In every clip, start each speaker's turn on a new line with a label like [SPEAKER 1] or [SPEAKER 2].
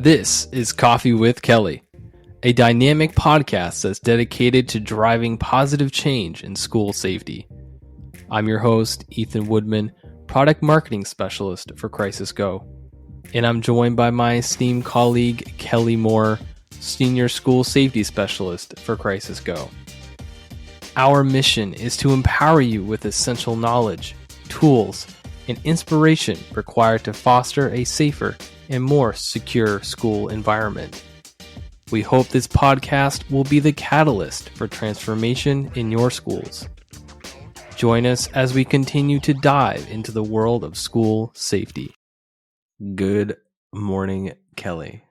[SPEAKER 1] This is Coffee with Kelly, a dynamic podcast that's dedicated to driving positive change in school safety. I'm your host, Ethan Woodman, Product Marketing Specialist for Crisis Go, and I'm joined by my esteemed colleague, Kelly Moore, Senior School Safety Specialist for Crisis Go. Our mission is to empower you with essential knowledge, tools, and inspiration required to foster a safer and more secure school environment. We hope this podcast will be the catalyst for transformation in your schools. Join us as we continue to dive into the world of school safety. Good morning, Kelly.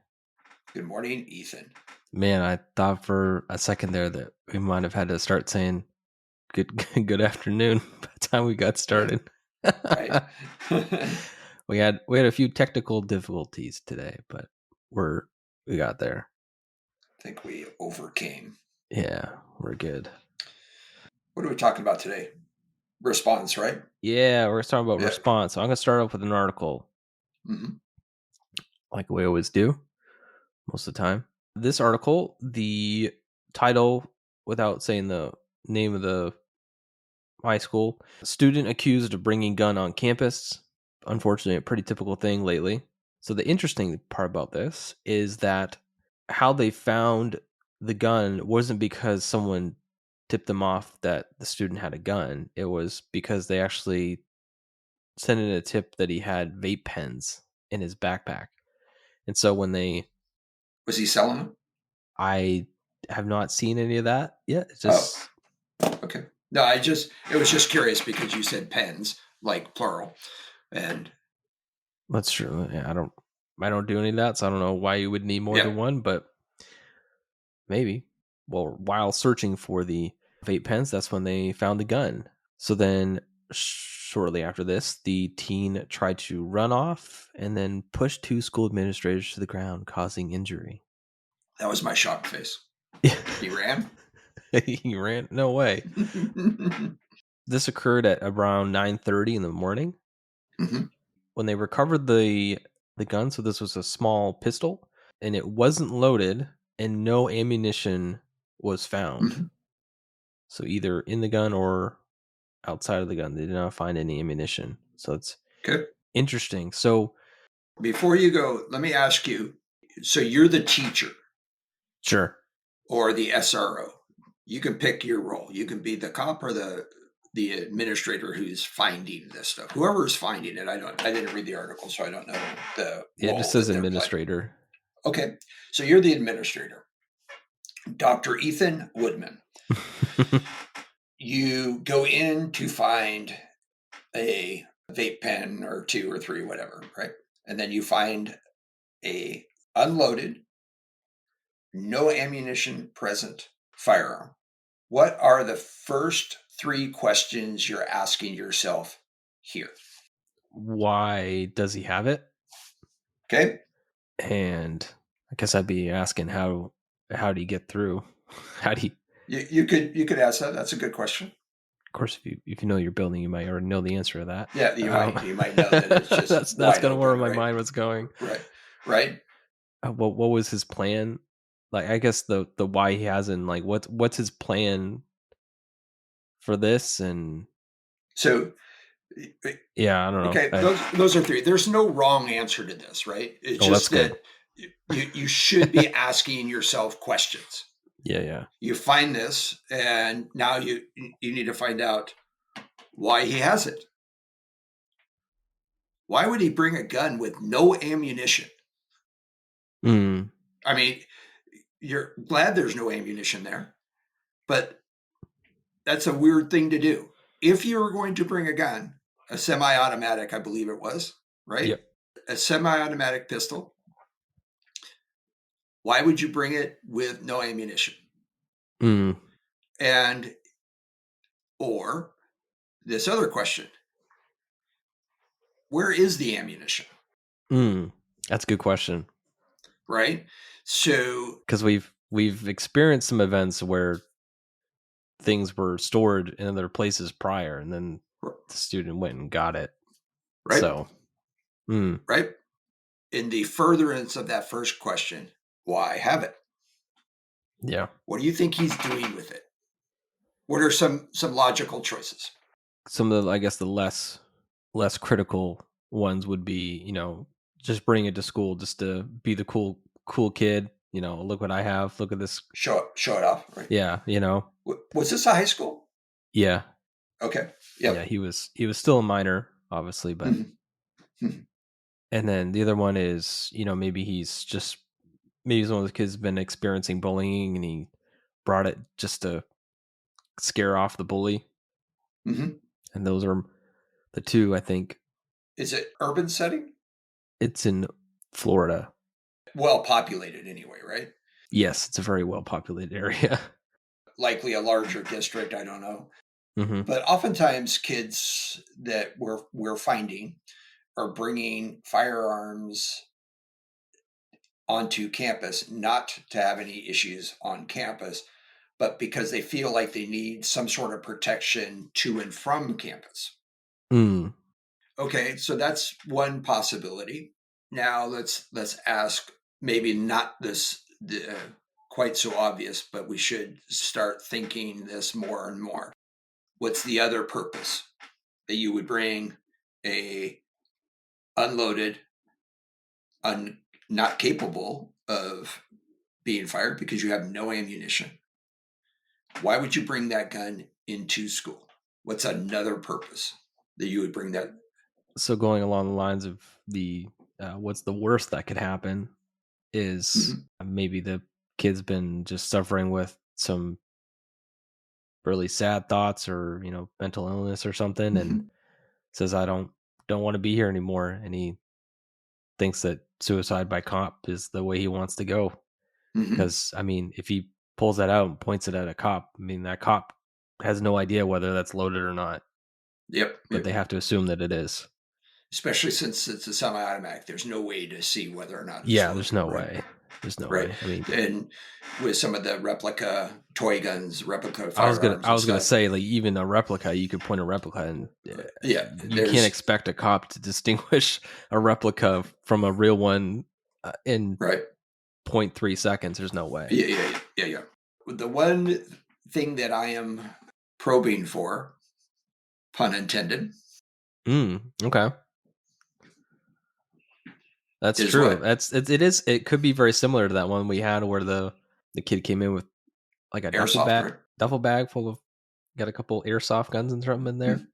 [SPEAKER 2] Good morning, Ethan.
[SPEAKER 1] Man, I thought for a second there that we might have had to start saying good afternoon by the time we got started.
[SPEAKER 2] Right.
[SPEAKER 1] We had a few technical difficulties today, but we got there.
[SPEAKER 2] I think we overcame.
[SPEAKER 1] Yeah, we're good.
[SPEAKER 2] What are we talking about today? Response, right?
[SPEAKER 1] Yeah, we're talking about response. So I'm going to start off with an article, like we always do, most of the time. This article, the title, without saying the name of the high school, student accused of bringing gun on campus. Unfortunately, a pretty typical thing lately. So the interesting part about this is that how they found the gun wasn't because someone tipped them off that the student had a gun. It was because they actually sent in a tip that he had vape pens in his backpack. And so when they...
[SPEAKER 2] Was he selling them?
[SPEAKER 1] I have not seen any of that yet. It's just...
[SPEAKER 2] Oh, okay. No, it was just curious because you said pens, like plural. And
[SPEAKER 1] that's true. Yeah, I don't do any of that, so I don't know why you would need more than one, but maybe. Well, while searching for the vape pens, that's when they found the gun. So then shortly after this, the teen tried to run off and then push two school administrators to the ground, causing injury.
[SPEAKER 2] That was my shock face. He ran?
[SPEAKER 1] He ran? No way. This occurred at around 9:30 in the morning.
[SPEAKER 2] Mm-hmm.
[SPEAKER 1] When they recovered the gun, so this was a small pistol, and it wasn't loaded, and no ammunition was found. Mm-hmm. So either in the gun or outside of the gun, they did not find any ammunition. So it's interesting. So
[SPEAKER 2] before you go, let me ask you, so you're the teacher.
[SPEAKER 1] Sure.
[SPEAKER 2] Or the SRO. You can pick your role. You can be the cop or the administrator who's finding this stuff. Whoever is finding it, I didn't read the article, so I don't know the
[SPEAKER 1] it just says administrator.
[SPEAKER 2] Okay, so you're the administrator, Dr. Ethan Woodman. You go in to find a vape pen or two or three, whatever, right? And then you find a unloaded, no ammunition present firearm. What are the first three questions you're asking yourself here?
[SPEAKER 1] Why does he have it?
[SPEAKER 2] Okay.
[SPEAKER 1] And I guess I'd be asking how do you get through? How do
[SPEAKER 2] you could ask that. That's a good question.
[SPEAKER 1] Of course, if you know your building, you might already know the answer to that.
[SPEAKER 2] Yeah, you might know that it's just
[SPEAKER 1] that's kind of where my mind was going.
[SPEAKER 2] Right.
[SPEAKER 1] What was his plan? Like, I guess the why he hasn't, like, what's his plan for this? And
[SPEAKER 2] so,
[SPEAKER 1] yeah, I don't know.
[SPEAKER 2] Okay, those are three. There's no wrong answer to this, right? It's just that you should be asking yourself questions.
[SPEAKER 1] Yeah.
[SPEAKER 2] You find this, and now you need to find out why he has it. Why would he bring a gun with no ammunition? I mean, you're glad there's no ammunition there, but that's a weird thing to do. If you were going to bring a gun, a semi-automatic, I believe it was, right?
[SPEAKER 1] Yep.
[SPEAKER 2] A semi-automatic pistol, why would you bring it with no ammunition? And, or this other question, where is the ammunition?
[SPEAKER 1] That's a good question.
[SPEAKER 2] Right? So,
[SPEAKER 1] because we've experienced some events where things were stored in other places prior, and then the student went and got it.
[SPEAKER 2] Right.
[SPEAKER 1] So,
[SPEAKER 2] right. in the furtherance of that first question, why have it?
[SPEAKER 1] Yeah.
[SPEAKER 2] What do you think he's doing with it? What are some logical choices?
[SPEAKER 1] Some of the, I guess, the less critical ones would be, just bring it to school just to be the cool kid. Look what I have. Look at this.
[SPEAKER 2] Show it off, right?
[SPEAKER 1] Yeah.
[SPEAKER 2] Was this a high school?
[SPEAKER 1] Yeah.
[SPEAKER 2] Okay.
[SPEAKER 1] Yeah.
[SPEAKER 2] Yep.
[SPEAKER 1] He was still a minor, obviously, but.
[SPEAKER 2] Mhm.
[SPEAKER 1] And then the other one is, maybe he's one of the kids been experiencing bullying and he brought it just to scare off the bully.
[SPEAKER 2] Mhm.
[SPEAKER 1] And those are the two, I think.
[SPEAKER 2] Is it urban setting?
[SPEAKER 1] It's in Florida.
[SPEAKER 2] Well populated anyway, right?
[SPEAKER 1] Yes, it's a very well populated area.
[SPEAKER 2] Likely a larger district, I don't know.
[SPEAKER 1] Hmm.
[SPEAKER 2] But oftentimes kids that we're finding are bringing firearms onto campus, not to have any issues on campus, but because they feel like they need some sort of protection to and from campus.
[SPEAKER 1] Mm.
[SPEAKER 2] Okay, so that's one possibility. Now let's ask, maybe not quite so obvious, but we should start thinking this more and more. What's the other purpose that you would bring a unloaded, not capable of being fired because you have no ammunition? Why would you bring that gun into school? What's another purpose that you would bring that?
[SPEAKER 1] So going along the lines of the what's the worst that could happen is
[SPEAKER 2] Mhm.
[SPEAKER 1] maybe the kid's been just suffering with some really sad thoughts or mental illness or something, and
[SPEAKER 2] Mhm.
[SPEAKER 1] says I don't want to be here anymore, and he thinks that suicide by cop is the way he wants to go.
[SPEAKER 2] Mhm.
[SPEAKER 1] Because I mean, if he pulls that out and points it at a cop, I mean that cop has no idea whether that's loaded or not,
[SPEAKER 2] Yep,
[SPEAKER 1] but
[SPEAKER 2] yep.
[SPEAKER 1] they have to assume that it is.
[SPEAKER 2] Especially since it's a semi-automatic, there's no way to see whether or not it's
[SPEAKER 1] Yeah, there's
[SPEAKER 2] loaded,
[SPEAKER 1] no
[SPEAKER 2] right?
[SPEAKER 1] way. There's no
[SPEAKER 2] Right.
[SPEAKER 1] way. I mean,
[SPEAKER 2] And with some of the replica toy guns, replica
[SPEAKER 1] I
[SPEAKER 2] firearms and
[SPEAKER 1] was gonna
[SPEAKER 2] stuff,
[SPEAKER 1] say, like, even a replica, you could point a replica, and
[SPEAKER 2] yeah,
[SPEAKER 1] you can't
[SPEAKER 2] there's
[SPEAKER 1] expect a cop to distinguish a replica from a real one in
[SPEAKER 2] right.
[SPEAKER 1] 0.3 seconds. There's no way.
[SPEAKER 2] Yeah. The one thing that I am probing for, pun intended,
[SPEAKER 1] Okay, that's
[SPEAKER 2] is
[SPEAKER 1] true.
[SPEAKER 2] what?
[SPEAKER 1] It is. It could be very similar to that one we had where the kid came in with like a
[SPEAKER 2] Airsoft, right?
[SPEAKER 1] duffel bag full of got a couple airsoft guns and something in there.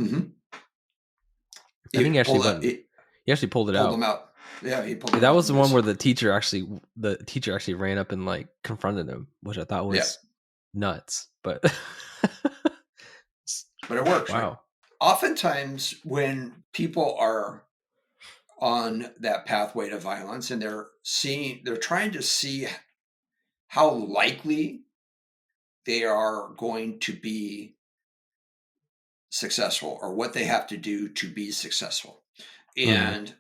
[SPEAKER 2] Mm-hmm.
[SPEAKER 1] I think
[SPEAKER 2] He
[SPEAKER 1] he actually pulled it
[SPEAKER 2] pulled
[SPEAKER 1] out.
[SPEAKER 2] them out. Yeah, he pulled
[SPEAKER 1] Yeah,
[SPEAKER 2] them
[SPEAKER 1] that
[SPEAKER 2] out
[SPEAKER 1] was
[SPEAKER 2] and
[SPEAKER 1] the one
[SPEAKER 2] was,
[SPEAKER 1] where the teacher actually ran up and like confronted him, which I thought
[SPEAKER 2] yeah,
[SPEAKER 1] was nuts. But
[SPEAKER 2] but it works, right?
[SPEAKER 1] wow.
[SPEAKER 2] Oftentimes, when people are on that pathway to violence and they're trying to see how likely they are going to be successful or what they have to do to be successful.
[SPEAKER 1] Mm,
[SPEAKER 2] And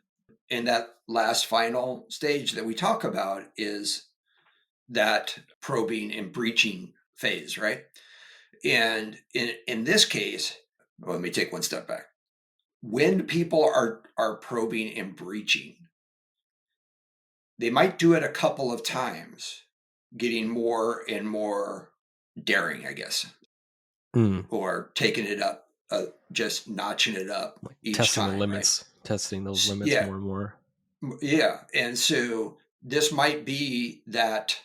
[SPEAKER 2] in that last final stage that we talk about is that probing and breaching phase, right? And in this case, well, let me take one step back. When people are probing and breaching, they might do it a couple of times, getting more and more daring, I guess,
[SPEAKER 1] mm.
[SPEAKER 2] or taking it up, just notching it up
[SPEAKER 1] Like
[SPEAKER 2] each time, right?
[SPEAKER 1] testing those limits
[SPEAKER 2] Yeah,
[SPEAKER 1] more and more.
[SPEAKER 2] yeah. And so this might be that.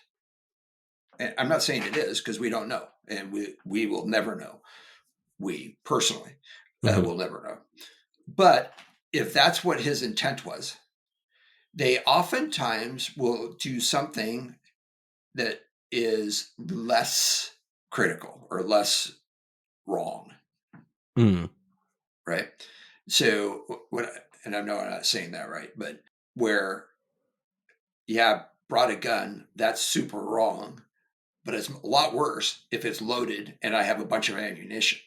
[SPEAKER 2] And I'm not saying it is because we don't know, and we will never know. We personally
[SPEAKER 1] Hmm.
[SPEAKER 2] will never know. But if that's what his intent was, they oftentimes will do something that is less critical or less wrong,
[SPEAKER 1] Mm.
[SPEAKER 2] right? So and I know I'm not saying that right, but where, yeah, brought a gun, that's super wrong, but it's a lot worse if it's loaded and I have a bunch of ammunition,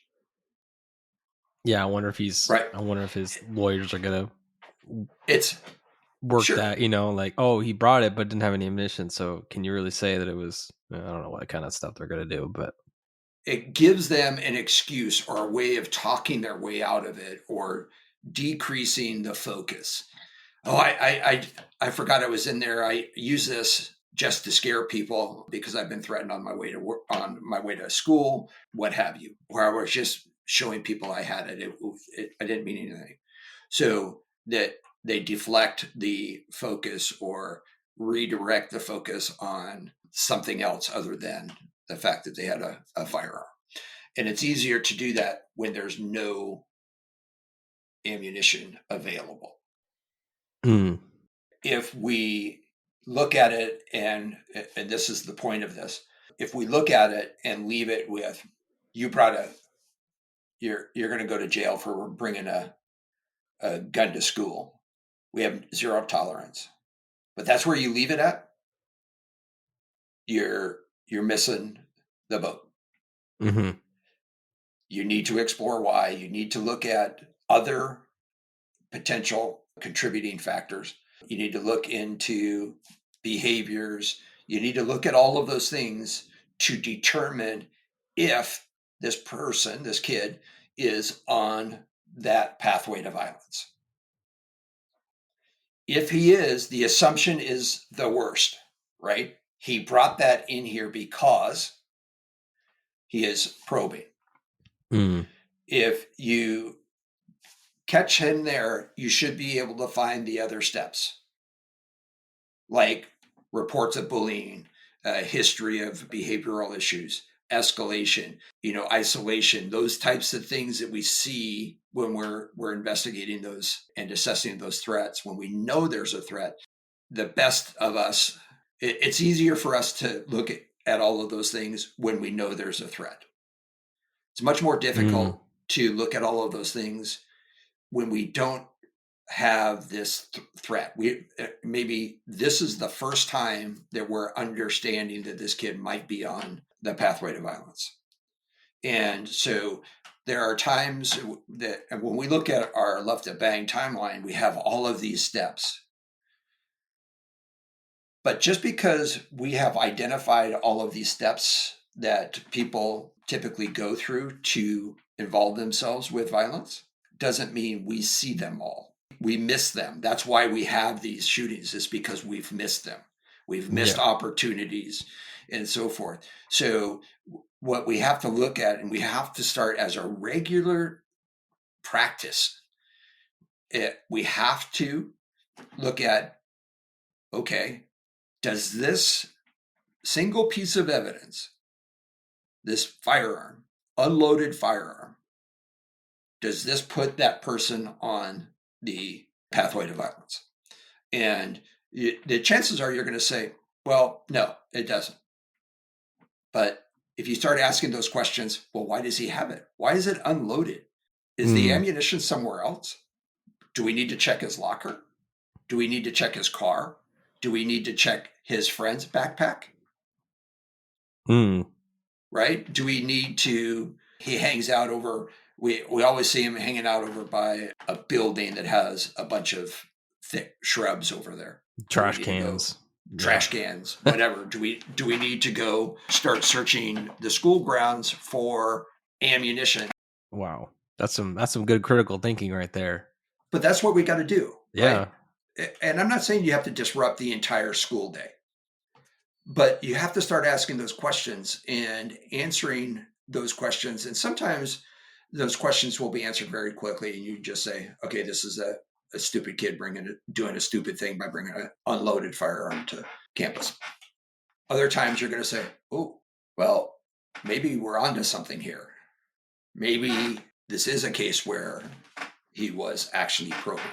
[SPEAKER 1] Yeah,
[SPEAKER 2] right?
[SPEAKER 1] I wonder if his lawyers are gonna
[SPEAKER 2] It's
[SPEAKER 1] work
[SPEAKER 2] sure
[SPEAKER 1] that, like, oh, he brought it but didn't have any ammunition. So can you really say that it was? I don't know what kind of stuff they're gonna do, but
[SPEAKER 2] it gives them an excuse or a way of talking their way out of it or decreasing the focus. Oh, I forgot it was in there. I use this just to scare people because I've been threatened on my way to work, on my way to school, what have you, where I was just showing people I had it. I didn't mean anything. So that they deflect the focus or redirect the focus on something else other than the fact that they had a firearm. And it's easier to do that when there's no ammunition available.
[SPEAKER 1] Mm.
[SPEAKER 2] If we look at it, and this is the point of this, if we look at it and leave it with, you brought you're going to go to jail for bringing a gun to school. We have zero tolerance, but that's where you leave it at. You're missing the boat.
[SPEAKER 1] Mm-hmm.
[SPEAKER 2] You need to explore why. You need to look at other potential contributing factors. You need to look into behaviors. You need to look at all of those things to determine if this person, this kid, is on that pathway to violence. If he is, the assumption is the worst, right? He brought that in here because he is probing.
[SPEAKER 1] Mm.
[SPEAKER 2] If you catch him there, you should be able to find the other steps, like reports of bullying, history of behavioral issues, escalation, isolation, those types of things that we see when we're investigating those and assessing those threats. When we know there's a threat, the best of us, it's easier for us to look at all of those things when we know there's a threat. It's much more difficult to look at all of those things when we don't have this threat. Maybe this is the first time that we're understanding that this kid might be on the pathway to violence. And so there are times that when we look at our left at bang timeline, we have all of these steps. But just because we have identified all of these steps that people typically go through to involve themselves with violence doesn't mean we see them all. We miss them. That's why we have these shootings, is because we've missed them. We've missed opportunities and so forth. So what we have to look at, and we have to start as a regular practice, we have to look at, okay, does this single piece of evidence, this firearm, unloaded firearm, does this put that person on the pathway to violence? And the chances are you're going to say, well, no, it doesn't. But if you start asking those questions, well, why does he have it? Why is it unloaded? Is the ammunition somewhere else? Do we need to check his locker? Do we need to check his car? Do we need to check his friend's backpack? Right? Do we need to, he hangs out over, we always see him hanging out over by a building that has a bunch of thick shrubs over there.
[SPEAKER 1] Trash cans.
[SPEAKER 2] Trash cans, whatever. Do we need to go start searching the school grounds for ammunition?
[SPEAKER 1] Wow. That's some good critical thinking right there.
[SPEAKER 2] But that's what we got to do.
[SPEAKER 1] Yeah.
[SPEAKER 2] Right? And I'm not saying you have to disrupt the entire school day, but you have to start asking those questions and answering those questions. And sometimes those questions will be answered very quickly. And you just say, okay, this is a stupid kid doing a stupid thing by bringing an unloaded firearm to campus. Other times you're going to say, oh, well, maybe we're onto something here. Maybe this is a case where he was actually probing.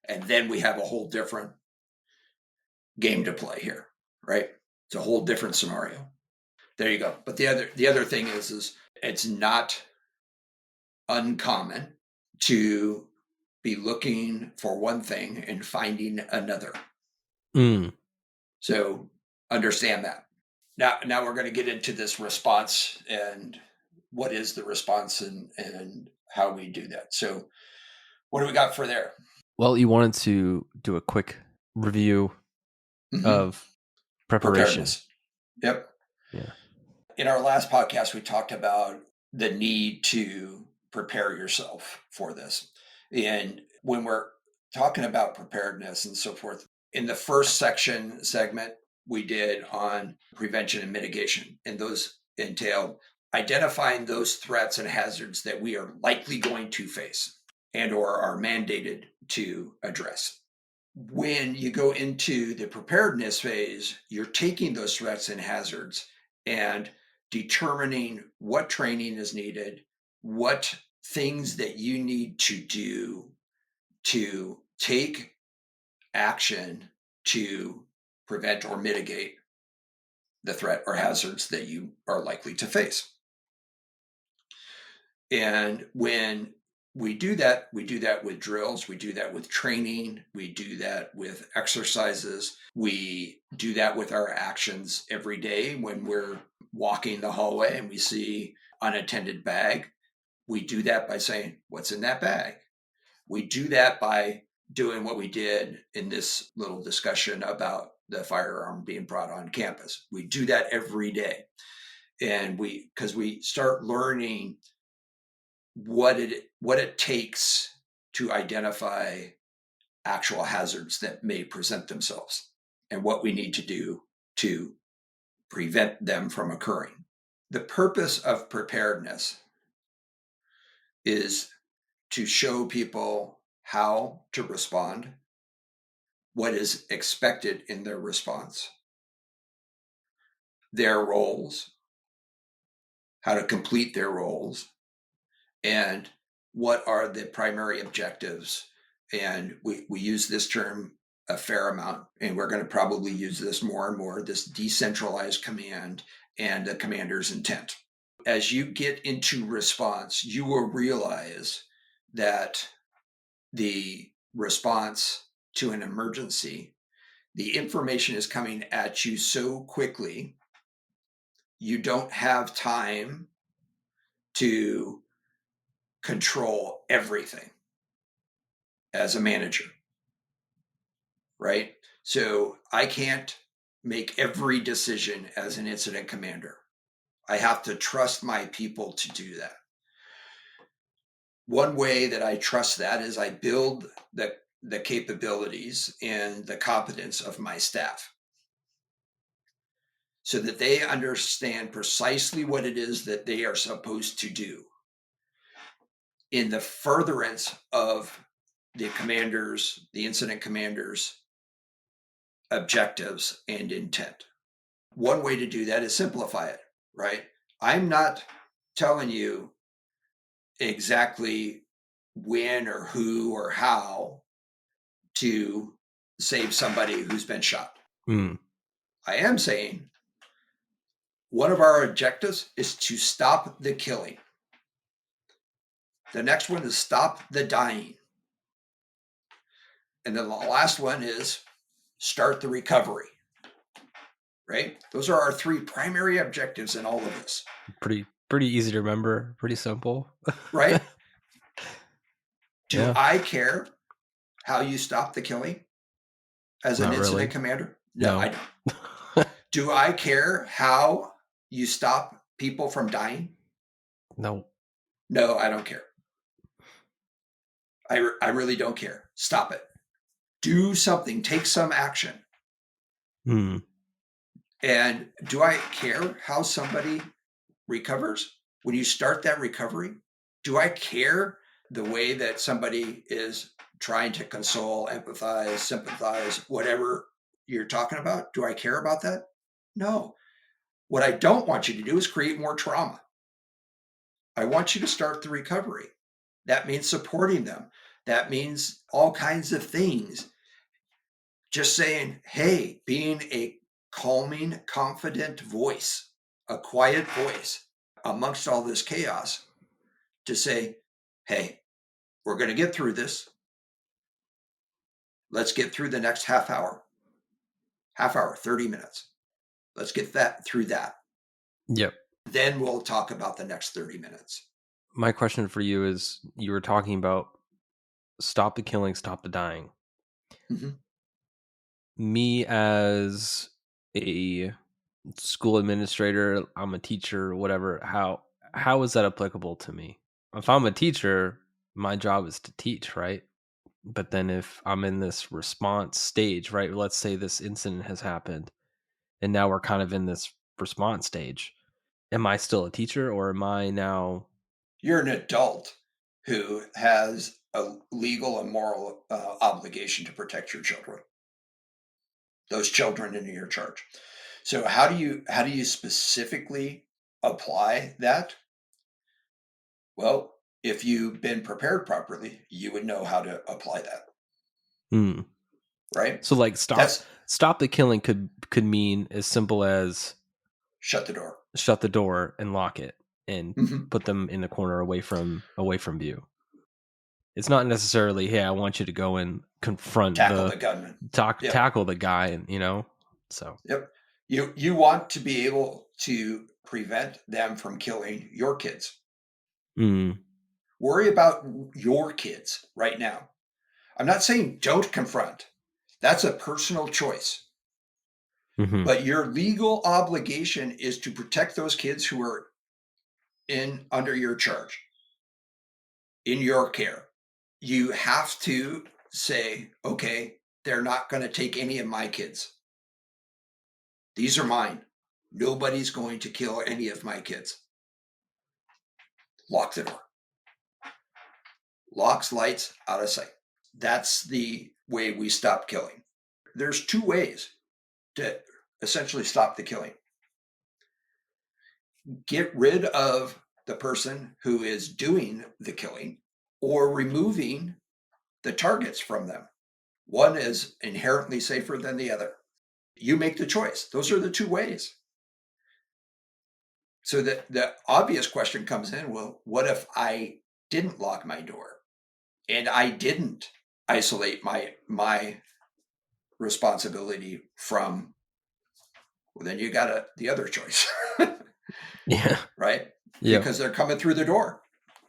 [SPEAKER 2] And then we have a whole different game to play here, right? It's a whole different scenario. There you go. But the other thing is it's not uncommon to be looking for one thing and finding another. So understand that. Now we're going to get into this response and what is the response and how we do that. So what do we got for there?
[SPEAKER 1] Well, you wanted to do a quick review of preparation.
[SPEAKER 2] Yep.
[SPEAKER 1] Yeah.
[SPEAKER 2] In our last podcast, we talked about the need to prepare yourself for this. And when we're talking about preparedness and so forth, in the first segment we did on prevention and mitigation, and those entailed identifying those threats and hazards that we are likely going to face and or are mandated to address. When you go into the preparedness phase, you're taking those threats and hazards and determining what training is needed, what things that you need to do to take action to prevent or mitigate the threat or hazards that you are likely to face. And when we do that with drills, we do that with training, we do that with exercises, we do that with our actions every day when we're walking the hallway and we see unattended bag. We do that by saying, what's in that bag? We do that by doing what we did in this little discussion about the firearm being brought on campus. We do that every day. And because we start learning what it takes to identify actual hazards that may present themselves and what we need to do to prevent them from occurring. The purpose of preparedness is to show people how to respond, what is expected in their response, their roles, how to complete their roles, and what are the primary objectives. And we use this term a fair amount, and we're going to probably use this more and more, this decentralized command and the commander's intent. As you get into response, you will realize that the response to an emergency, the information is coming at you so quickly, you don't have time to control everything as a manager, right? So I can't make every decision as an incident commander. I have to trust my people to do that. One way that I trust that is I build the capabilities and the competence of my staff so that they understand precisely what it is that they are supposed to do in the furtherance of the incident commander's objectives and intent. One way to do that is simplify it, right? I'm not telling you exactly when or who or how to save somebody who's been shot. I am saying one of our objectives is to stop the killing. The next one is stop the dying. And then the last one is start the recovery, right? Those are our three primary objectives in all of this.
[SPEAKER 1] Pretty easy to remember, pretty simple.
[SPEAKER 2] Right? Do I care how you stop the killing as an incident commander? No, I don't. Do I care how you stop people from dying?
[SPEAKER 1] No.
[SPEAKER 2] No, I don't care. I really don't care. Stop it. Do something. Take some action. And do I care how somebody recovers? When you start that recovery, do I care the way that somebody is trying to console, empathize, sympathize, whatever you're talking about? Do I care about that? No. What I don't want you to do is create more trauma. I want you to start the recovery. That means supporting them. That means all kinds of things. Just saying, hey, being a calming, confident voice, a quiet voice amongst all this chaos to say, hey, we're going to get through this. Let's get through the next half hour, 30 minutes. Let's get through that.
[SPEAKER 1] Yep.
[SPEAKER 2] Then we'll talk about the next 30 minutes.
[SPEAKER 1] My question for you is, you were talking about stop the killing, stop the dying. Mm-hmm. Me as a school administrator, I'm a teacher, whatever, how is that applicable to me? If I'm a teacher, my job is to teach, right? But then if I'm in this response stage, right? Let's say this incident has happened and now we're kind of in this response stage. Am I still a teacher or am I now?
[SPEAKER 2] You're an adult who has a legal and moral obligation to protect your children, those children in your charge. So how do you specifically apply that? Well, if you've been prepared properly, you would know how to apply that,
[SPEAKER 1] Hmm.
[SPEAKER 2] right?
[SPEAKER 1] So like
[SPEAKER 2] That's
[SPEAKER 1] stop the killing could mean as simple as
[SPEAKER 2] shut the door.
[SPEAKER 1] shut the door and lock it and
[SPEAKER 2] Mhm.
[SPEAKER 1] put them in the corner away from view. It's not necessarily, hey, I want you to go and confront
[SPEAKER 2] Tackle
[SPEAKER 1] the
[SPEAKER 2] the gunman. Yep.
[SPEAKER 1] tackle the guy, and so.
[SPEAKER 2] Yep. You want to be able to prevent them from killing your kids.
[SPEAKER 1] Mm,
[SPEAKER 2] Worry about your kids right now. I'm not saying don't confront. That's a personal choice.
[SPEAKER 1] hmm
[SPEAKER 2] But your legal obligation is to protect those kids who are in under your charge, in your care. You have to say, okay, they're not going to take any of my kids. These are mine. Nobody's going to kill any of my kids. Lock the door. Locks, lights, out of sight. That's the way we stop killing. There's two ways to essentially stop the killing. Get rid of the person who is doing the killing or removing the targets from them. One is inherently safer than the other. You make the choice. Those are the two ways. So the obvious question comes in, well, what if I didn't lock my door and I didn't isolate my responsibility from, well, then you got the other choice.
[SPEAKER 1] Yeah.
[SPEAKER 2] Right?
[SPEAKER 1] Yeah.
[SPEAKER 2] Because they're coming through the door,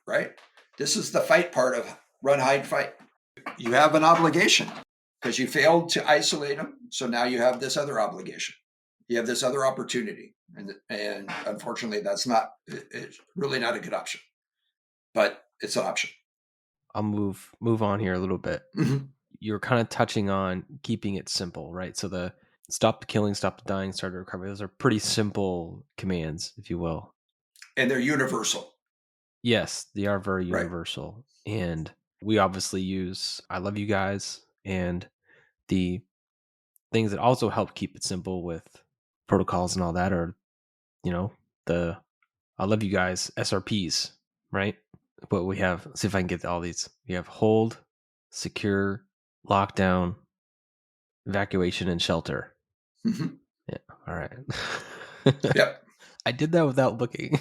[SPEAKER 2] right? This is the fight part of run, hide, fight. You have an obligation because you failed to isolate them. So now you have this other obligation. You have this other opportunity. And unfortunately, it's really not a good option, but it's an option.
[SPEAKER 1] I'll move on here a little bit.
[SPEAKER 2] Mm-hmm.
[SPEAKER 1] You're kind of touching on keeping it simple, right? So the stop the killing, stop the dying, start the recovery. Those are pretty simple commands, if you will.
[SPEAKER 2] And they're universal.
[SPEAKER 1] Yes, they are very
[SPEAKER 2] Right.
[SPEAKER 1] universal. And we obviously use I love you guys and the things that also help keep it simple with protocols and all that are, the I love you guys SRPs, right? But we have, let's see if I can get all these. We have hold, secure, lockdown, evacuation, and shelter.
[SPEAKER 2] Mm-hmm.
[SPEAKER 1] Yeah. All right.
[SPEAKER 2] Yep.
[SPEAKER 1] I did that without looking.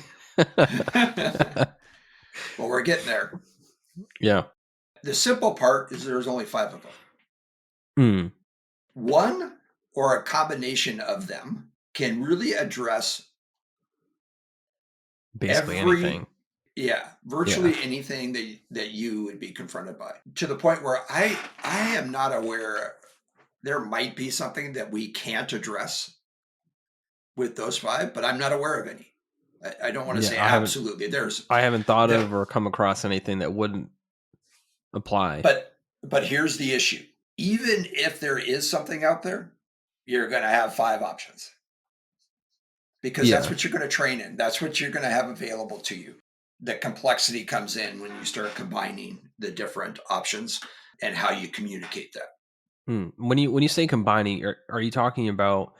[SPEAKER 2] Well, we're getting there.
[SPEAKER 1] Yeah.
[SPEAKER 2] The simple part is there's only 5 of them.
[SPEAKER 1] Mm,
[SPEAKER 2] One or a combination of them can really address
[SPEAKER 1] basically anything.
[SPEAKER 2] virtually
[SPEAKER 1] Yeah.
[SPEAKER 2] anything that you would be confronted by, to the point where I am not aware. There might be something that we can't address with those 5, but I'm not aware of any. I don't want to say
[SPEAKER 1] Yeah.
[SPEAKER 2] absolutely.
[SPEAKER 1] I haven't thought
[SPEAKER 2] There,
[SPEAKER 1] of or come across anything that wouldn't apply.
[SPEAKER 2] but here's the issue. Even if there is something out there, you're going to have 5 options because that's
[SPEAKER 1] Yeah.
[SPEAKER 2] what you're going to train in. That's what you're going to have available to you. The complexity comes in when you start combining the different options and how you communicate that.
[SPEAKER 1] When you say combining, are you talking about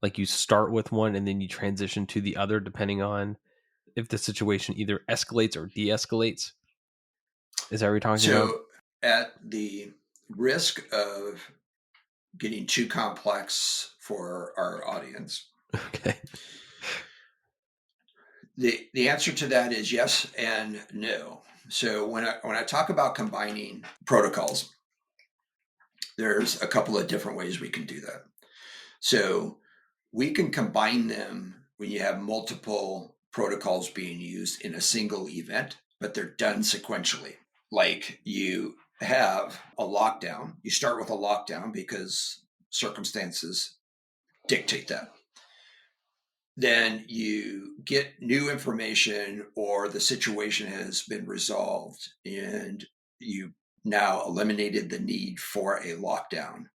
[SPEAKER 1] like you start with one and then you transition to the other depending on if the situation either escalates or de-escalates? Is that what you're talking about?
[SPEAKER 2] So, at the risk of getting too complex for our audience,
[SPEAKER 1] Okay.
[SPEAKER 2] the answer to that is yes and no. So when I talk about combining protocols, there's a couple of different ways we can do that. So we can combine them when you have multiple protocols being used in a single event, but they're done sequentially. Like you have a lockdown, you start with a lockdown because circumstances dictate that. Then you get new information or the situation has been resolved and you now eliminated the need for a lockdown.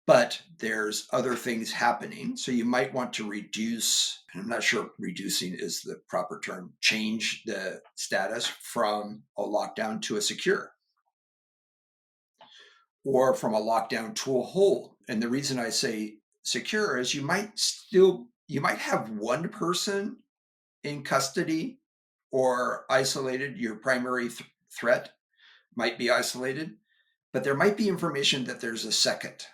[SPEAKER 2] But there's other things happening. So you might want to reduce, and I'm not sure reducing is the proper term, change the status from a lockdown to a secure, or from a lockdown to a hold. And the reason I say secure is you might have one person in custody or isolated. Your primary threat might be isolated, but there might be information that there's a second,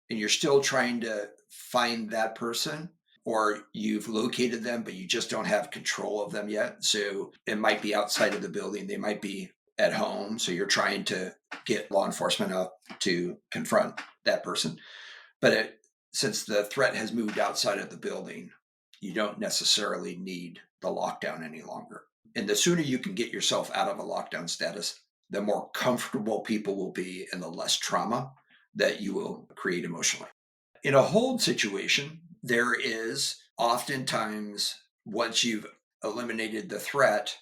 [SPEAKER 2] and you're still trying to find that person, or you've located them, but you just don't have control of them yet. So it might be outside of the building. They might be at home. So you're trying to get law enforcement up to confront that person. But since the threat has moved outside of the building, you don't necessarily need the lockdown any longer. And the sooner you can get yourself out of a lockdown status, the more comfortable people will be and the less trauma that you will create emotionally. In a hold situation, there is oftentimes, once you've eliminated the threat,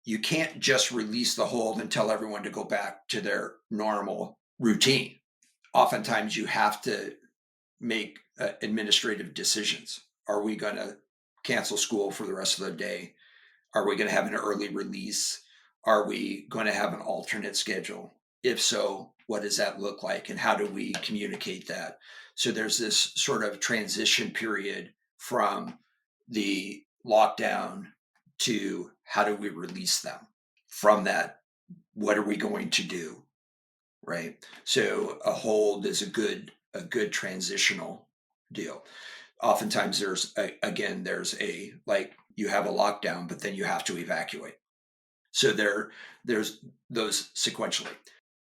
[SPEAKER 2] you can't just release the hold and tell everyone to go back to their normal routine. Oftentimes you have to make administrative decisions. Are we going to cancel school for the rest of the day? Are we going to have an early release? Are we going to have an alternate schedule? If so, what does that look like? And how do we communicate that? So there's this sort of transition period from the lockdown to how do we release them from that? What are we going to do? Right. So a hold is a good transitional deal. Oftentimes there's a like you have a lockdown, but then you have to evacuate. So there's those sequentially.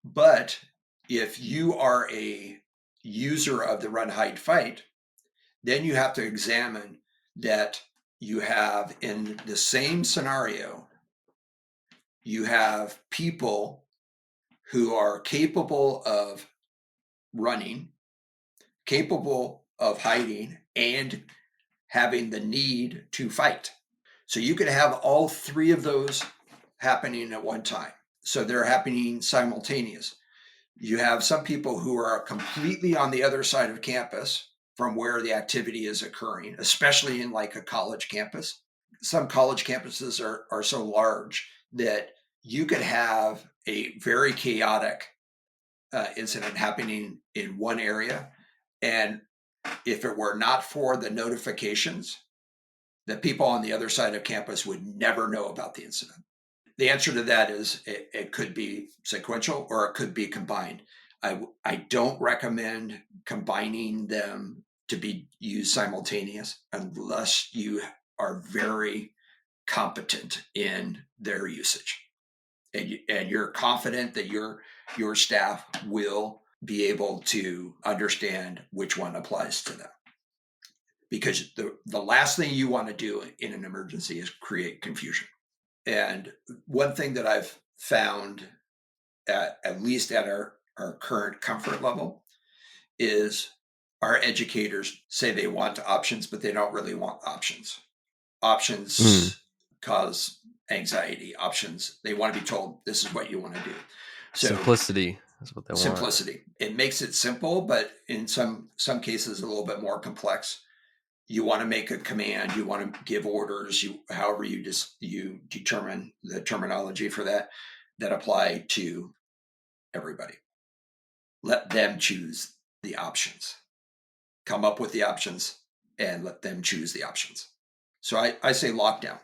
[SPEAKER 2] But if you are a user of the run, hide, fight, then you have to examine that you have, in the same scenario, you have people who are capable of running, capable of hiding, and having the need to fight. So you could have all three of those happening at one time. So they're happening simultaneous. You have some people who are completely on the other side of campus from where the activity is occurring, especially in like a college campus. Some college campuses are so large that you could have a very chaotic incident happening in one area. And if it were not for the notifications, the people on the other side of campus would never know about the incident. The answer to that is it could be sequential or it could be combined. I don't recommend combining them to be used simultaneous unless you are very competent in their usage. And you're confident that your staff will be able to understand which one applies to them. Because the last thing you want to do in an emergency is create confusion. And one thing that I've found, at least at our current comfort level, is our educators say they want options, but they don't really want options. Options cause anxiety. Options, they want to be told this is what you want to do.
[SPEAKER 1] So simplicity is what they want.
[SPEAKER 2] Simplicity. It makes it simple, but in some cases a little bit more complex. You want to make a command, you want to give orders, however you determine the terminology for that apply to everybody. Let them choose the options. Come up with the options and let them choose the options. So I say lockdown.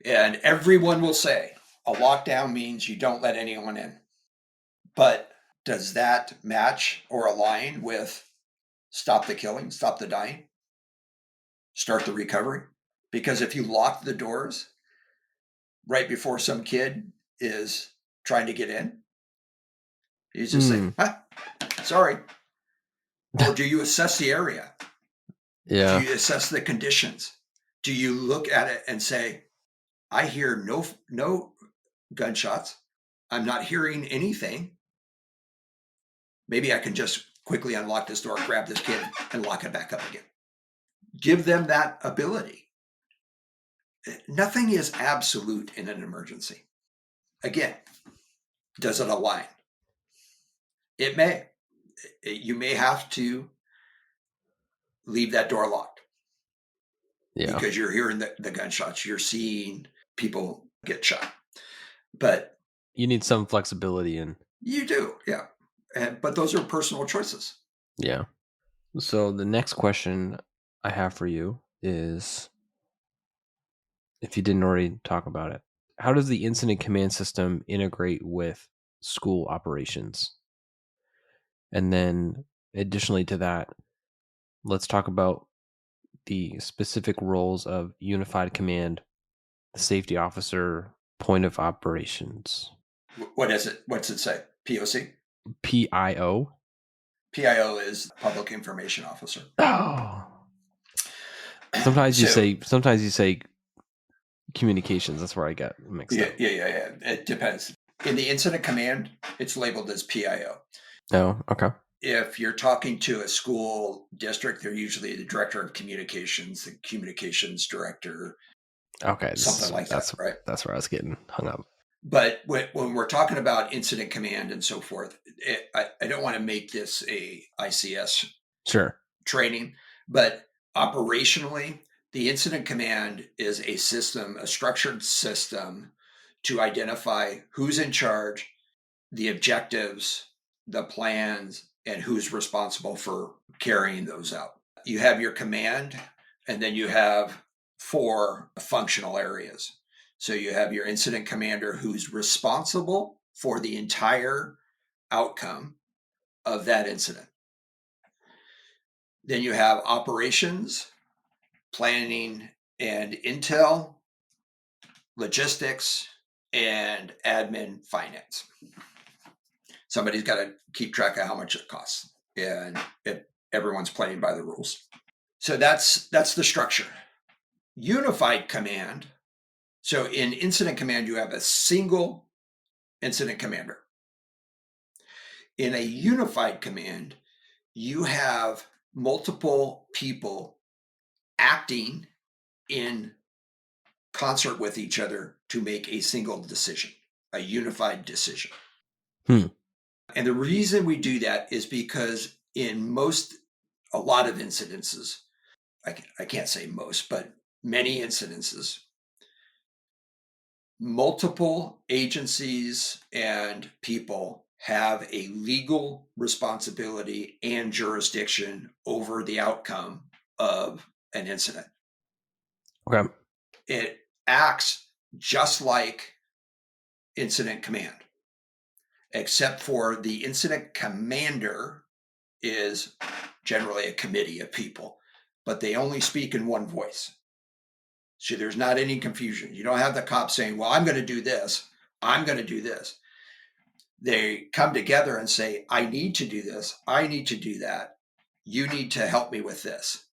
[SPEAKER 2] And everyone will say a lockdown means you don't let anyone in. But does that match or align with stop the killing, stop the dying, start the recovery? Because if you lock the doors right before some kid is trying to get in, you just say, sorry. Or do you assess the area?
[SPEAKER 1] Yeah.
[SPEAKER 2] Do you assess the conditions? Do you look at it and say, I hear no gunshots. I'm not hearing anything. Maybe I can just quickly unlock this door, grab this kid, and lock it back up again. Give them that ability. Nothing is absolute in an emergency. Again, Does it align? It may. You may have to leave that door locked because you're hearing the gunshots. You're seeing people get shot. But
[SPEAKER 1] you need some flexibility in.
[SPEAKER 2] You do, yeah. But those are personal choices.
[SPEAKER 1] Yeah. So the next question I have for you is, if you didn't already talk about it, how does the incident command system integrate with school operations? And then additionally to that, let's talk about the specific roles of unified command, the safety officer, point of operations.
[SPEAKER 2] What is it? What's it say? POC?
[SPEAKER 1] PIO?
[SPEAKER 2] PIO is Public Information Officer.
[SPEAKER 1] Oh. Sometimes you say communications. That's where I get mixed up.
[SPEAKER 2] Yeah. It depends. In the incident command, it's labeled as PIO.
[SPEAKER 1] Oh, okay.
[SPEAKER 2] If you're talking to a school district, they're usually the director of communications, the communications director.
[SPEAKER 1] Okay.
[SPEAKER 2] Something like that, right?
[SPEAKER 1] That's where I was getting hung up.
[SPEAKER 2] But when we're talking about incident command and so forth, I don't want to make this a ICS training, but operationally, the incident command is a system, a structured system to identify who's in charge, the objectives, the plans, and who's responsible for carrying those out. You have your command, and then you have 4 functional areas. So you have your incident commander who's responsible for the entire outcome of that incident. Then you have operations, planning and intel, logistics, and admin finance. Somebody's got to keep track of how much it costs, and everyone's playing by the rules. So that's the structure. Unified command. So in incident command, you have a single incident commander. In a unified command, you have multiple people acting in concert with each other to make a single decision, a unified decision. And the reason we do that is because in a lot of incidences, I can't say most, but many incidences, multiple agencies and people have a legal responsibility and jurisdiction over the outcome of an incident.
[SPEAKER 1] Okay.
[SPEAKER 2] It acts just like incident command, except for the incident commander is generally a committee of people, but they only speak in one voice. So there's not any confusion. You don't have the cops saying, well, I'm going to do this. I'm going to do this. They come together and say, I need to do this. I need to do that. You need to help me with this.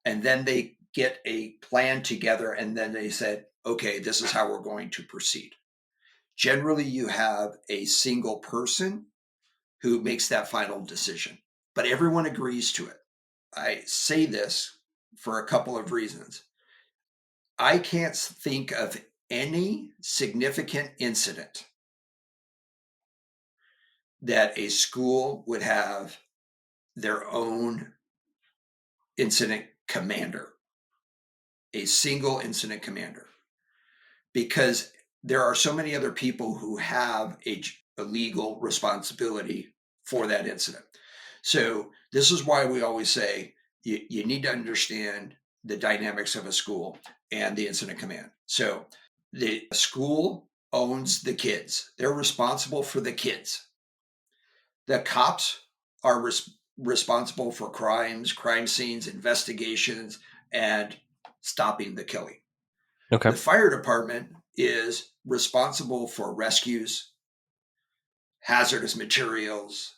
[SPEAKER 2] And then they get a plan together, and then they said, okay, this is how we're going to proceed. Generally, you have a single person who makes that final decision, but everyone agrees to it. I say this for a couple of reasons. I can't think of any significant incident that a school would have their own incident commander, a single incident commander, because there are so many other people who have a legal responsibility for that incident. So this is why we always say you need to understand the dynamics of a school and the incident command. So the school owns the kids. They're responsible for the kids. The cops are responsible for crimes, crime scenes, investigations, and stopping the killing.
[SPEAKER 1] Okay.
[SPEAKER 2] The fire department is responsible for rescues, hazardous materials,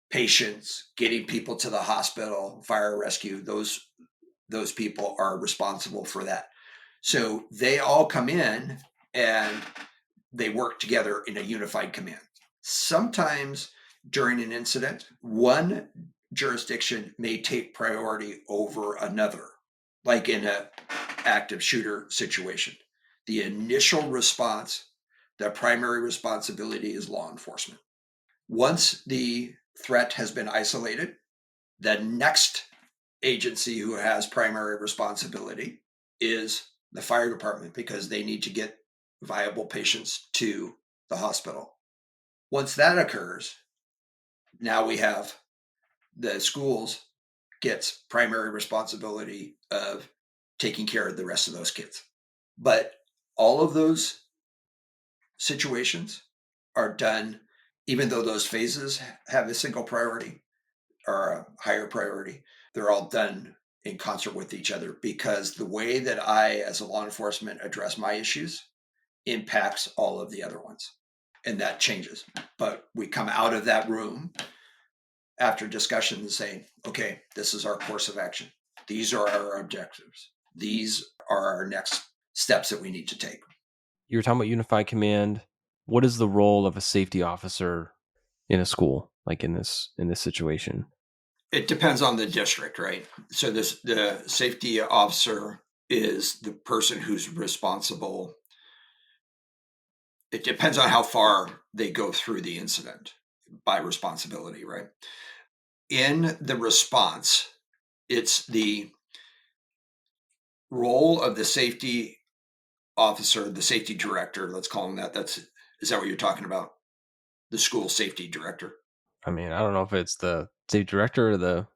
[SPEAKER 2] patients, getting people to the hospital, fire rescue. Those people are responsible for that. So they all come in and they work together in a unified command. Sometimes during an incident, one jurisdiction may take priority over another, like in an active shooter situation. The initial response the primary responsibility is law enforcement. Once the threat has been isolated, the next agency who has primary responsibility is the fire department, because they need to get viable patients to the hospital. Once that occurs, now we have the schools gets primary responsibility of taking care of the rest of those kids. But all of those situations are done, even though those phases have a single priority or a higher priority, they're all done in concert with each other, because the way that I, as a law enforcement, address my issues impacts all of the other ones. And that changes. But we come out of that room after discussion and saying, okay, this is our course of action. These are our objectives. These are our next steps that we need to take.
[SPEAKER 1] You were talking about unified command. What is the role of a safety officer in a school, like in this situation?
[SPEAKER 2] It depends on the district, right? So the safety officer is the person who's responsible. It depends on how far they go through the incident by responsibility, right? In the response, it's the role of the safety officer, the safety director, let's call him that. Is that what you're talking about? The school safety director?
[SPEAKER 1] I mean, I don't know if it's the safety director or the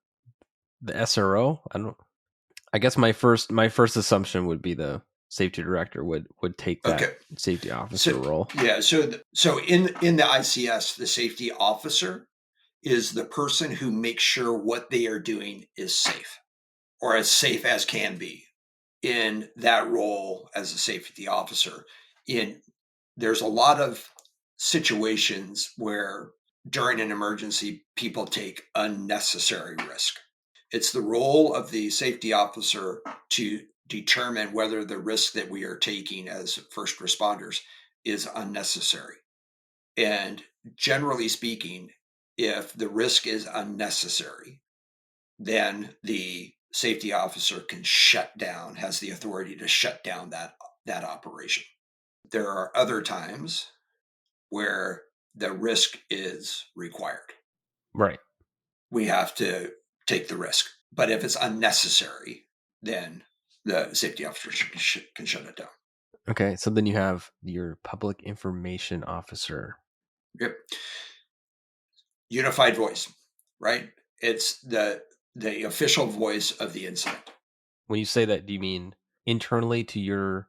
[SPEAKER 1] SRO. I guess my first assumption would be the safety director would take that safety officer role.
[SPEAKER 2] Yeah. So in the ICS, the safety officer is the person who makes sure what they are doing is safe, or as safe as can be. In that role as a safety officer, there's a lot of situations where during an emergency, people take unnecessary risk. It's the role of the safety officer to determine whether the risk that we are taking as first responders is unnecessary. And generally speaking, if the risk is unnecessary, then the safety officer can has the authority to shut down that operation. There are other times where the risk is required.
[SPEAKER 1] Right.
[SPEAKER 2] We have to take the risk. But if it's unnecessary, then the safety officer can shut it down.
[SPEAKER 1] Okay. So then you have your public information officer.
[SPEAKER 2] Yep. Unified voice, right? It's the official voice of the incident.
[SPEAKER 1] When you say that, do you mean internally to your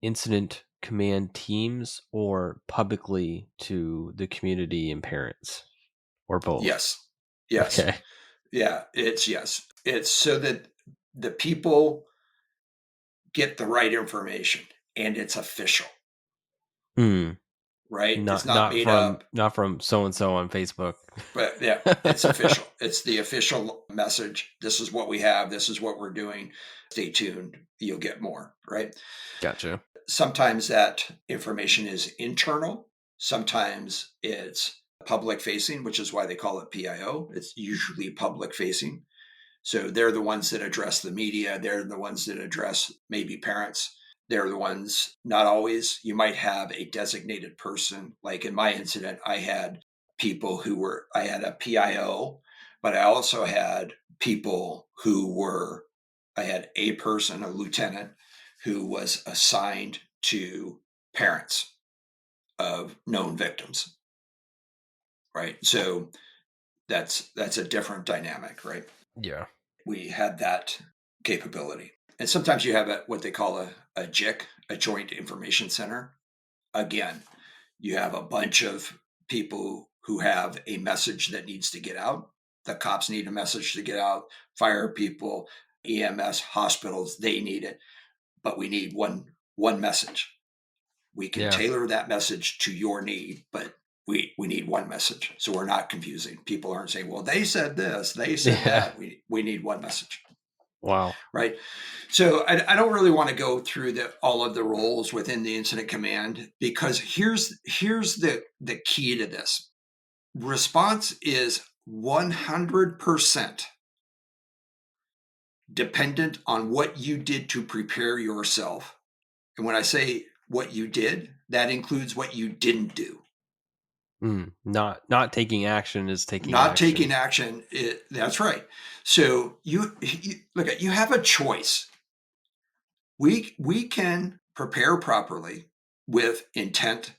[SPEAKER 1] incident command teams or publicly to the community and parents, or both?
[SPEAKER 2] Yes.
[SPEAKER 1] Okay.
[SPEAKER 2] Yeah, it's so that the people get the right information and it's official. Right? It's not made up.
[SPEAKER 1] Not from so and so on Facebook.
[SPEAKER 2] But yeah, it's official. It's the official message. This is what we have. This is what we're doing. Stay tuned. You'll get more, right?
[SPEAKER 1] Gotcha.
[SPEAKER 2] Sometimes that information is internal. Sometimes it's public facing, which is why they call it PIO. It's usually public facing. So they're the ones that address the media. They're the ones that address maybe parents. They're the ones, not always. You might have a designated person. Like in my incident, I had I had a PIO, but I also had people I had a person, a lieutenant, who was assigned to parents of known victims. Right. So that's a different dynamic, right?
[SPEAKER 1] Yeah.
[SPEAKER 2] We had that capability. And sometimes you have what they call a JIC, a Joint Information Center. Again, you have a bunch of people who have a message that needs to get out. The cops need a message to get out. Fire people, EMS, hospitals, they need it. But we need one message. We can tailor that message to your need, but we need one message. So we're not confusing. People aren't saying, well, they said this, they said that. We need one message.
[SPEAKER 1] Wow.
[SPEAKER 2] Right. So I don't really want to go through all of the roles within the incident command, because here's the key to this. Response is 100% dependent on what you did to prepare yourself. And when I say what you did. That includes what you didn't do.
[SPEAKER 1] Not taking action is taking
[SPEAKER 2] Not
[SPEAKER 1] action.
[SPEAKER 2] taking action. That's right. So you look at, you have a choice. We can prepare properly with intent,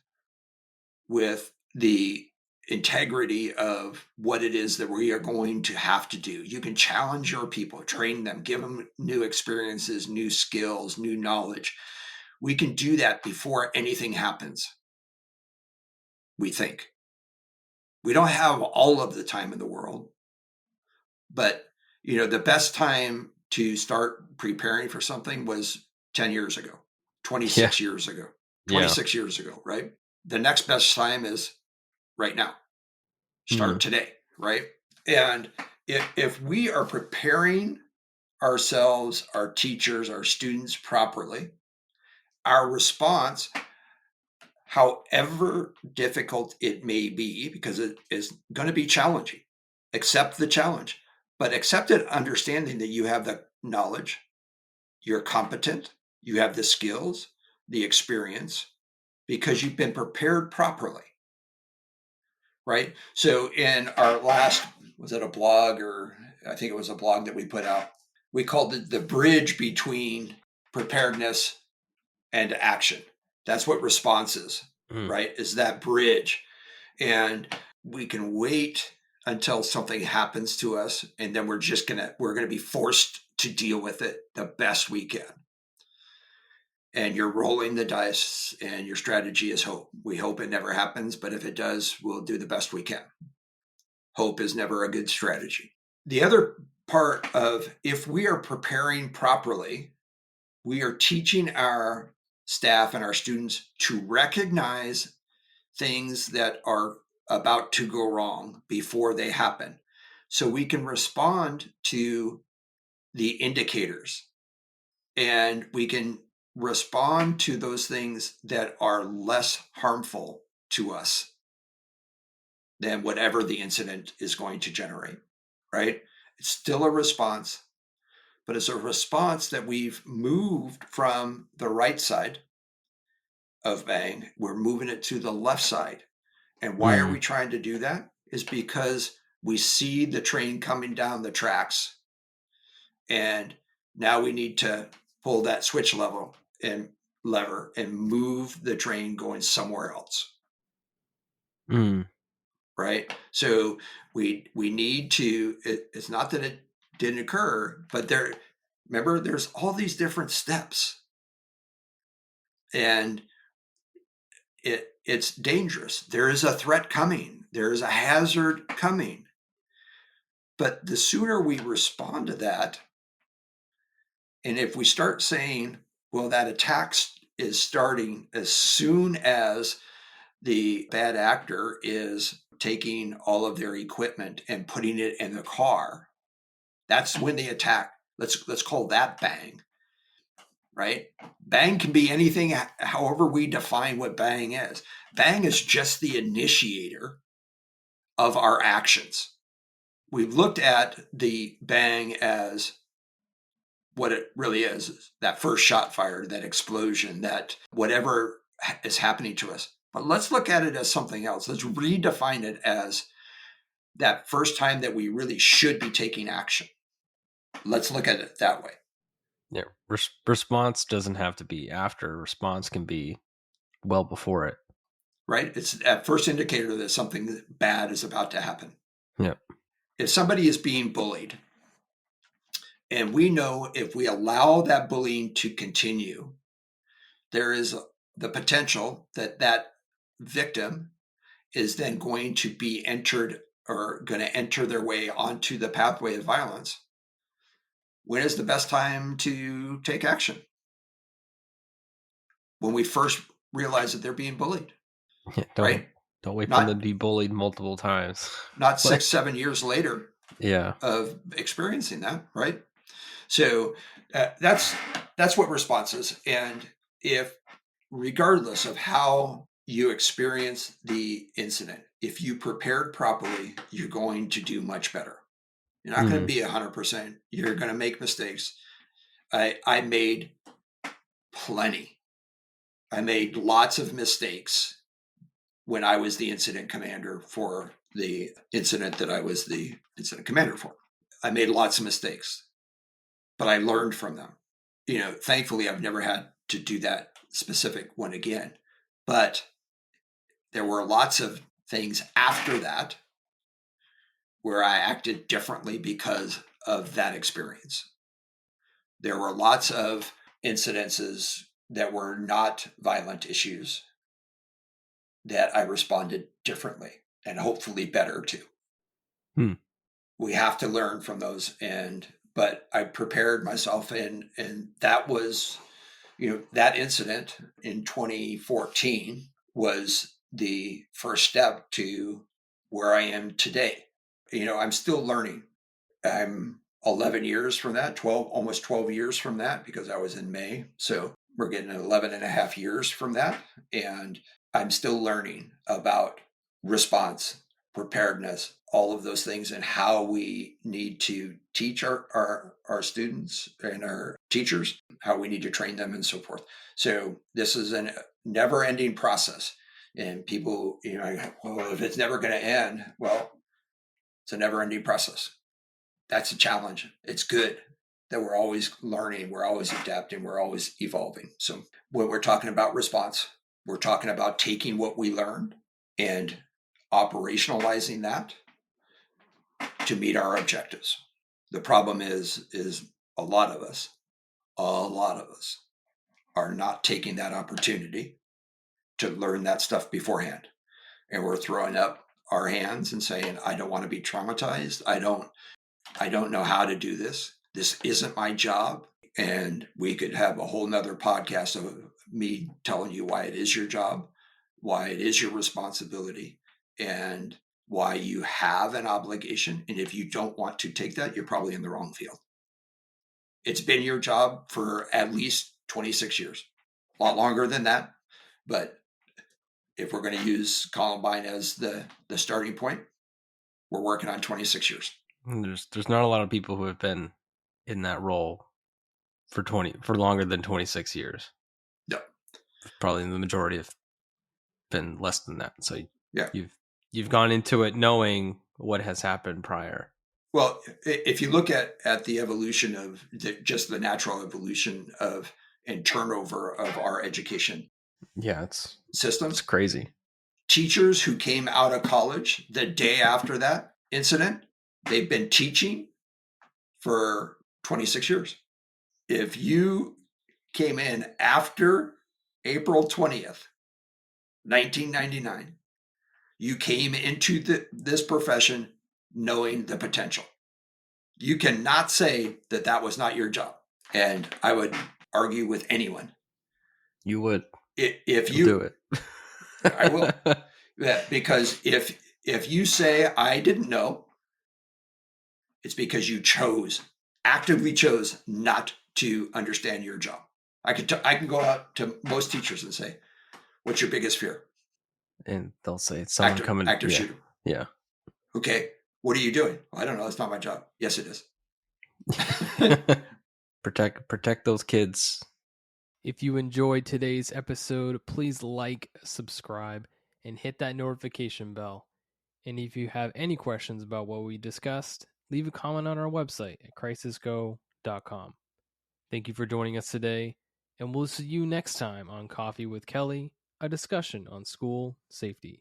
[SPEAKER 2] with the integrity of what it is that we are going to have to do. You can challenge your people, train them, give them new experiences, new skills, new knowledge. We can do that before anything happens. We think. We don't have all of the time in the world, but the best time to start preparing for something was 10 years ago, 26 years ago, 26 years ago, right? The next best time is right now. Start today, right? And if we are preparing ourselves, our teachers, our students properly, our response, however difficult it may be, because it is going to be challenging, accept the challenge, but accept it understanding that you have the knowledge, you're competent, you have the skills, the experience, because you've been prepared properly. Right? So in our last, was it a blog, or I think it was a blog that we put out, we called it the bridge between preparedness and action. That's what response is, right? Is that bridge. And we can wait until something happens to us, and then we're going to be forced to deal with it the best we can. And you're rolling the dice, and your strategy is hope. We hope it never happens, but if it does, we'll do the best we can. Hope is never a good strategy. The other part of, if we are preparing properly, we are teaching our staff and our students to recognize things that are about to go wrong before they happen, so we can respond to the indicators, and we can respond to those things that are less harmful to us than whatever the incident is going to generate, right? It's still a response, but it's a response that we've moved from the right side of bang. We're moving it to the left side. And why are we trying to do that? Is because we see the train coming down the tracks, and now we need to pull that switch lever and move the train going somewhere else. Right? So we need to, it's not that it didn't occur, but remember, there's all these different steps, and it's dangerous. There is a threat coming. There is a hazard coming. But the sooner we respond to that, and if we start saying, well, that attack is starting as soon as the bad actor is taking all of their equipment and putting it in the car, that's when they attack. Let's call that bang, right? Bang can be anything, however we define what bang is. Bang is just the initiator of our actions. We've looked at the bang as what it really is, that first shot fired, that explosion, that whatever is happening to us. But let's look at it as something else. Let's redefine it as that first time that we really should be taking action. Let's look at it that way.
[SPEAKER 1] Yeah, response doesn't have to be after. Response can be well before it.
[SPEAKER 2] Right? It's that first indicator that something bad is about to happen.
[SPEAKER 1] Yep.
[SPEAKER 2] If somebody is being bullied, and we know if we allow that bullying to continue, there is the potential that that victim is then going to be entered, or going to enter their way onto the pathway of violence. When is the best time to take action? When we first realize that they're being bullied.
[SPEAKER 1] Yeah,
[SPEAKER 2] right?
[SPEAKER 1] Don't wait for them to be bullied multiple times.
[SPEAKER 2] Not 6-7 years later.
[SPEAKER 1] Yeah.
[SPEAKER 2] Of experiencing that, right? So that's what response is. And if, regardless of how you experience the incident, if you prepared properly, you're going to do much better. You're not going to be 100%. You're going to make mistakes. I made plenty. I made lots of mistakes when I was the incident commander for the incident that I was the incident commander for. I made lots of mistakes, but I learned from them. Thankfully, I've never had to do that specific one again. But there were lots of things after that where I acted differently because of that experience. There were lots of incidences that were not violent issues that I responded differently and hopefully better to. We have to learn from those, but I prepared myself, and that was, that incident in 2014 was the first step to where I am today. I'm still learning. I'm 11 years from that, almost 12 years from that, because I was in May. So we're getting 11 and a half years from that. And I'm still learning about response, preparedness, all of those things, and how we need to teach our students and our teachers, how we need to train them and so forth. So this is a never ending process. And people, well, if it's never going to end, well, it's a never ending process. That's a challenge. It's good that we're always learning, we're always adapting, we're always evolving. So when we're talking about response, we're talking about taking what we learned and operationalizing that to meet our objectives. The problem is a lot of us are not taking that opportunity to learn that stuff beforehand. And we're throwing up our hands and saying, I don't want to be traumatized. I don't know how to do this. This isn't my job. And we could have a whole nother podcast of me telling you why it is your job, why it is your responsibility, and why you have an obligation. And if you don't want to take that, you're probably in the wrong field. It's been your job for at least 26 years, a lot longer than that. But if we're going to use Columbine as the starting point, we're working on 26 years.
[SPEAKER 1] There's not a lot of people who have been in that role for longer than 26 years.
[SPEAKER 2] No.
[SPEAKER 1] Probably the majority have been less than that. So
[SPEAKER 2] yeah,
[SPEAKER 1] you've gone into it knowing what has happened prior.
[SPEAKER 2] Well, if you look at the evolution of just the natural evolution of and turnover of our education system,
[SPEAKER 1] it's crazy.
[SPEAKER 2] Teachers who came out of college the day after that incident, they've been teaching for 26 years. If you came in after April 20th, 1999, you came into this profession knowing the potential. You cannot say that was not your job. And I would argue with anyone.
[SPEAKER 1] You would.
[SPEAKER 2] If you
[SPEAKER 1] do it.
[SPEAKER 2] I will. Yeah, because if you say I didn't know, it's because you actively chose not to understand your job. I can go out to most teachers and say, what's your biggest fear?
[SPEAKER 1] And they'll say it's someone coming.
[SPEAKER 2] Active shooter.
[SPEAKER 1] Yeah.
[SPEAKER 2] Okay. What are you doing? Well, I don't know. It's not my job. Yes, it is.
[SPEAKER 1] Protect those kids. If you enjoyed today's episode, please like, subscribe, and hit that notification bell. And if you have any questions about what we discussed, leave a comment on our website at crisisgo.com. Thank you for joining us today, and we'll see you next time on Coffee with Kelly, a discussion on school safety.